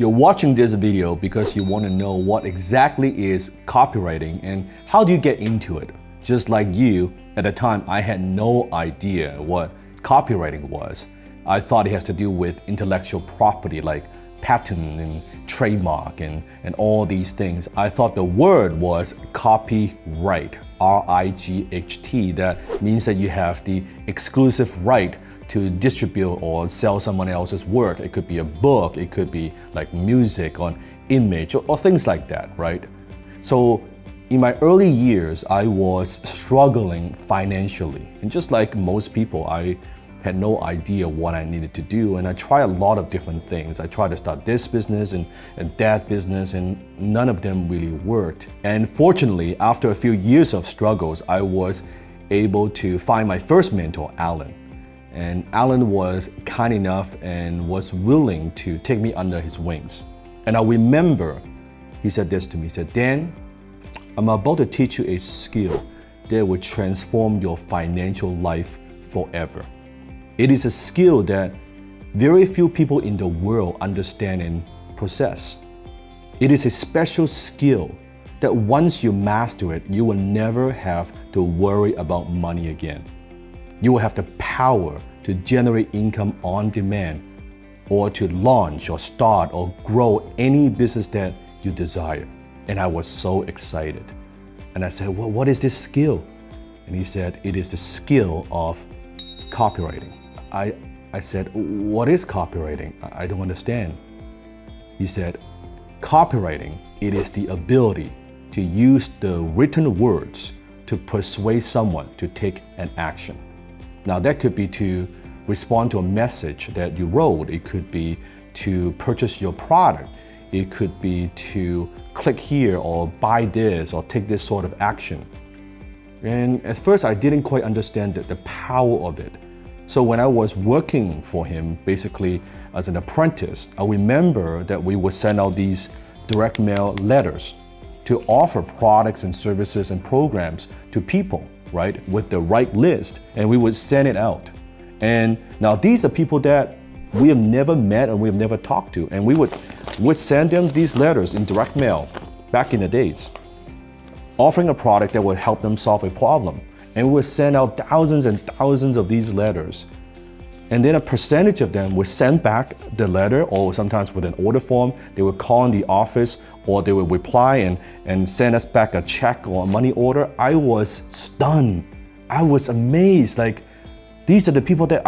You're watching this video because you want to know what exactly is copywriting and how do you get into it. Just like you, at the time I had no idea what copywriting was. I thought it has to do with intellectual property like patent and trademark and all these things. I thought the word was copyright, R-I-G-H-T. That means that you have the exclusive right to distribute or sell someone else's work. It could be a book, it could be like music or image or things like that, right? So in my early years, I was struggling financially. And just like most people, I had no idea what I needed to do. And I tried a lot of different things. I tried to start this business and that business, and none of them really worked. And fortunately, after a few years of struggles, I was able to find my first mentor, Alan. And Alan was kind enough and was willing to take me under his wings. And I remember he said this to me, he said, "Dan, I'm about to teach you a skill that will transform your financial life forever. It is a skill that very few people in the world understand and possess. It is a special skill that once you master it, you will never have to worry about money again. You will have the power to generate income on demand or to launch or start or grow any business that you desire." And I was so excited. And I said, "Well, what is this skill?" And he said, "It is the skill of copywriting." I said, "What is copywriting? I don't understand." He said, "Copywriting, it is the ability to use the written words to persuade someone to take an action." Now that could be to respond to a message that you wrote. It could be to purchase your product. It could be to click here or buy this or take this sort of action. And at first I didn't quite understand the power of it. So when I was working for him, basically as an apprentice, I remember that we would send out these direct mail letters to offer products and services and programs to people, right, with the right list, and we would send it out. And now these are people that we have never met and we have never talked to, and we would send them these letters in direct mail back in the days, offering a product that would help them solve a problem. And we would send out thousands and thousands of these letters. And then a percentage of them would send back the letter, or sometimes with an order form. They would call in the office, or they would reply and send us back a check or a money order. I was stunned. I was amazed. Like, these are the people that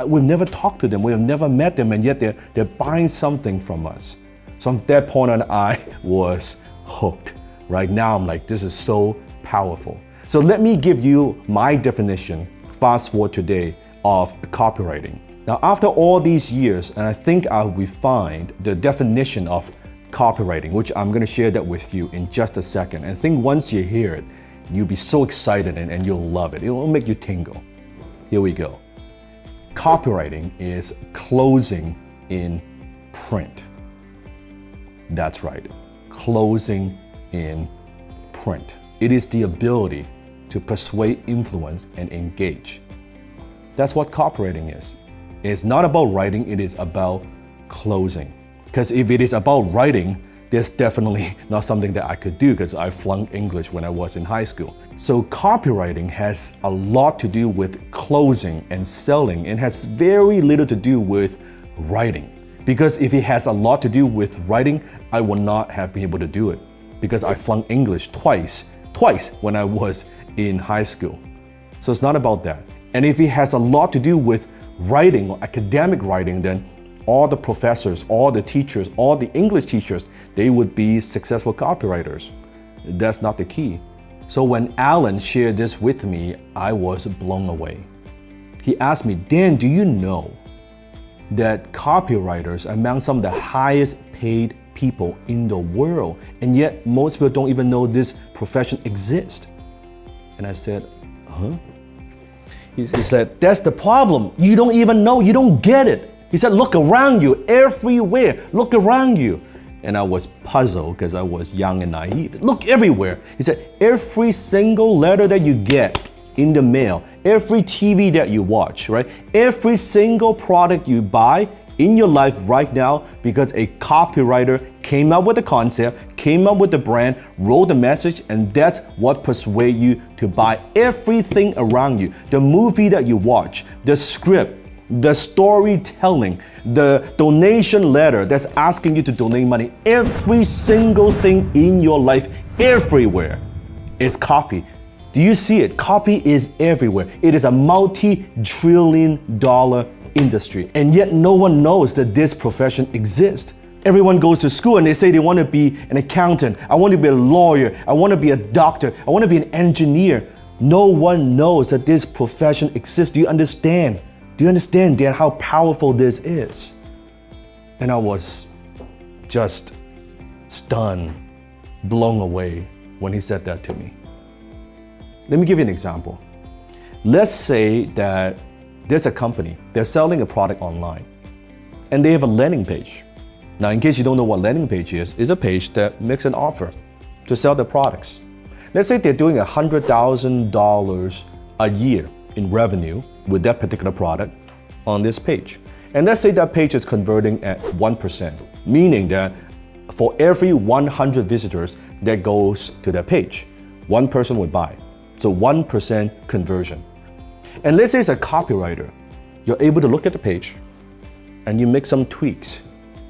we've never talked to them, we have never met them, and yet they're buying something from us. So from that point on, I was hooked. Right now, I'm like, this is so powerful. So let me give you my definition, fast forward today, of copywriting. Now, after all these years, and I think I've refined the definition of copywriting, which I'm going to share that with you in just a second. And I think once you hear it, you'll be so excited and you'll love it. It will make you tingle. Here we go. Copywriting is closing in print. That's right, closing in print. It is the ability to persuade, influence, and engage. That's what copywriting is. It's not about writing, it is about closing. Because if it is about writing, there's definitely not something that I could do because I flunked English when I was in high school. So copywriting has a lot to do with closing and selling, and has very little to do with writing. Because if it has a lot to do with writing, I would not have been able to do it because I flunked English twice when I was in high school. So it's not about that. And if it has a lot to do with writing or academic writing, then all the professors, all the teachers, all the English teachers, they would be successful copywriters. That's not the key. So when Alan shared this with me, I was blown away. He asked me, "Dan, do you know that copywriters are among some of the highest paid people in the world, and yet most people don't even know this profession exists?" And I said, "Huh?" He said, "That's the problem. You don't even know, you don't get it." He said, "Look around you, everywhere, look around you." And I was puzzled because I was young and naive. Look everywhere. He said, every single letter that you get in the mail, every TV that you watch, right? Every single product you buy in your life right now because a copywriter came up with the concept, came up with the brand, wrote the message, and that's what persuades you to buy everything around you. The movie that you watch, the script, the storytelling, the donation letter that's asking you to donate money, every single thing in your life, everywhere, it's copy. Do you see it? Copy is everywhere. It is a multi-trillion-dollar industry, and yet no one knows that this profession exists. Everyone goes to school and they say they want to be an accountant, I want to be a lawyer, I want to be a doctor, I want to be an engineer. No one knows that this profession exists. Do you understand? Do you understand, Dan, how powerful this is? And I was just stunned, blown away when he said that to me. Let me give you an example. Let's say that there's a company, they're selling a product online, and they have a landing page. Now, in case you don't know what landing page is, it's a page that makes an offer to sell their products. Let's say they're doing $100,000 a year in revenue with that particular product on this page. And let's say that page is converting at 1%, meaning that for every 100 visitors that goes to that page, one person would buy. So 1% conversion. And let's say it's a copywriter. You're able to look at the page and you make some tweaks.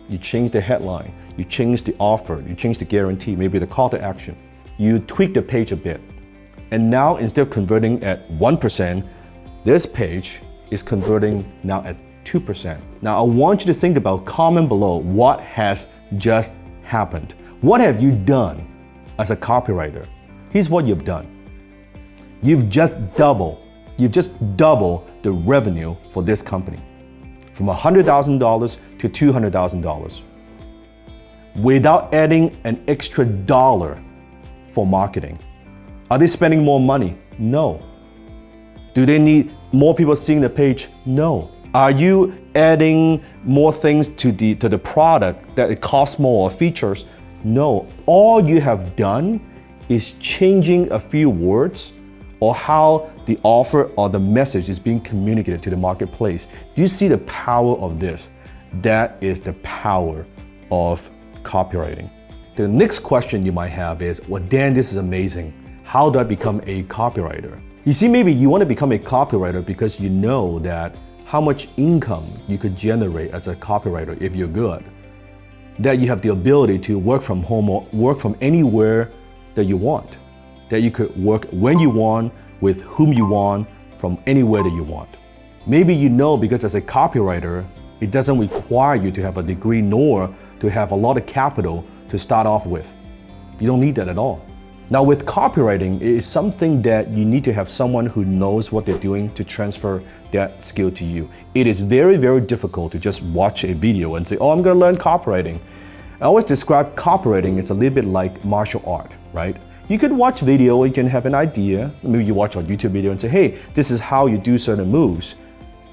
You change the headline, you change the offer, you change the guarantee, maybe the call to action. You tweak the page a bit. And now instead of converting at 1%, this page is converting now at 2%. Now I want you to think about, comment below, what has just happened. What have you done as a copywriter? Here's what you've done. You've just doubled the revenue for this company from $100,000 to $200,000 without adding an extra dollar for marketing. Are they spending more money? No. Do they need more people seeing the page? No. Are you adding more things to the product that it costs more or features? No. All you have done is changing a few words or how the offer or the message is being communicated to the marketplace. Do you see the power of this? That is the power of copywriting. The next question you might have is, well, Dan, this is amazing. How do I become a copywriter? You see, maybe you want to become a copywriter because you know that how much income you could generate as a copywriter if you're good. That you have the ability to work from home or work from anywhere that you want. That you could work when you want, with whom you want, from anywhere that you want. Maybe you know because as a copywriter, it doesn't require you to have a degree nor to have a lot of capital to start off with. You don't need that at all. Now with copywriting, it is something that you need to have someone who knows what they're doing to transfer that skill to you. It is very, very difficult to just watch a video and say, oh, I'm gonna learn copywriting. I always describe copywriting as a little bit like martial art, right? You could watch video, you can have an idea. Maybe you watch a YouTube video and say, hey, this is how you do certain moves.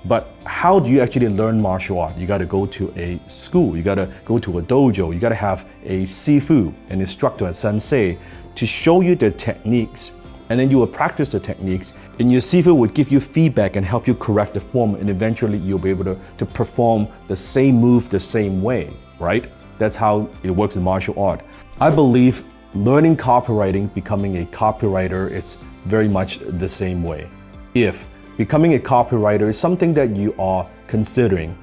But how do you actually learn martial art? You gotta go to a school, you gotta go to a dojo, you gotta have a sifu, an instructor, a sensei, to show you the techniques. And then you will practice the techniques, and your sifu would give you feedback and help you correct the form, and eventually you'll be able to perform the same move the same way, right? That's how it works in martial art. I believe learning copywriting, becoming a copywriter, it's very much the same way. If becoming a copywriter is something that you are considering,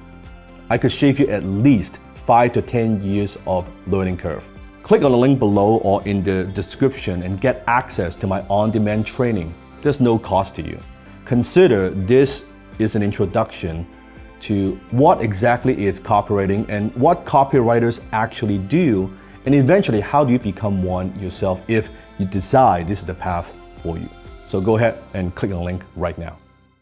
I could shave you at least 5 to 10 years of learning curve. Click on the link below or in the description and get access to my on-demand training. There's no cost to you. Consider this is an introduction to what exactly is copywriting and what copywriters actually do, and eventually how do you become one yourself if you decide this is the path for you. So go ahead and click on the link right now.